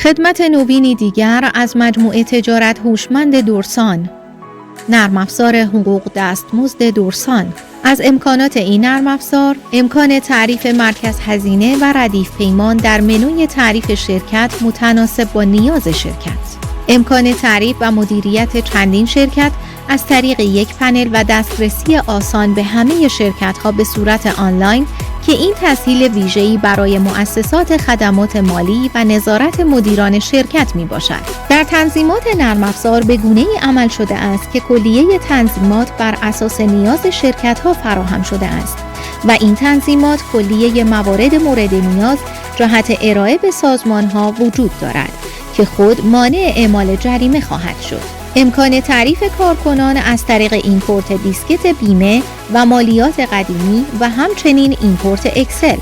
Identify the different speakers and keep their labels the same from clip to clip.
Speaker 1: خدمت نوینی دیگر از مجموعه تجارت هوشمند دورسان، نرم افزار حقوق دستمزد دورسان. از امکانات این نرم افزار، امکان تعریف مرکز هزینه و ردیف پیمان در منوی تعریف شرکت متناسب با نیاز شرکت، امکان تعریف و مدیریت چندین شرکت از طریق یک پنل و دسترسی آسان به همه شرکت‌ها به صورت آنلاین که این تسهیل ویژه‌ای برای مؤسسات خدمات مالی و نظارت مدیران شرکت میباشد. در تنظیمات نرم افزار به گونه‌ای عمل شده است که کلیه تنظیمات بر اساس نیاز شرکت‌ها فراهم شده است و این تنظیمات کلیه موارد مورد نیاز جهت ارائه به سازمان‌ها وجود دارد که خود مانع اعمال جریمه خواهد شد. امکان تعریف کارکنان از طریق ایمپورت دیسکت بیمه و مالیات قدیمی و همچنین ایمپورت اکسل.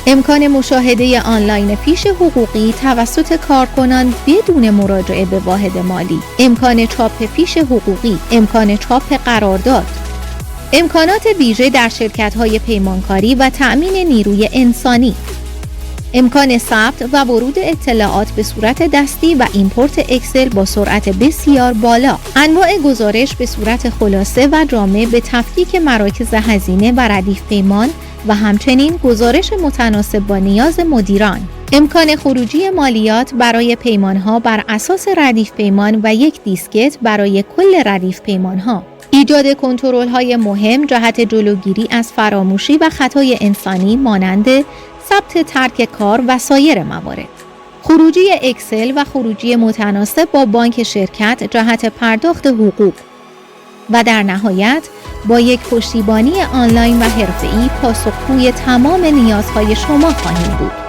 Speaker 1: امکان مشاهده آنلاین فیش حقوقی توسط کارکنان بدون مراجعه به واحد مالی. امکان چاپ فیش حقوقی، امکان چاپ قرارداد. امکانات ویژه در شرکت‌های پیمانکاری و تأمین نیروی انسانی. امکان ثبت و ورود اطلاعات به صورت دستی و ایمپورت اکسل با سرعت بسیار بالا. انواع گزارش به صورت خلاصه و جامع به تفکیک مراکز هزینه و ردیف پیمان و همچنین گزارش متناسب با نیاز مدیران. امکان خروجی مالیات برای پیمانها بر اساس ردیف پیمان و یک دیسکت برای کل ردیف پیمانها. ایجاد کنترل‌های مهم جهت جلوگیری از فراموشی و خطای انسانی مانند ثبت ترک کار و سایر موارد. خروجی اکسل و خروجی متناسب با بانک شرکت جهت پرداخت حقوق و در نهایت با یک پشتیبانی آنلاین و حرفه‌ای پاسخگوی تمام نیازهای شما خواهیم بود.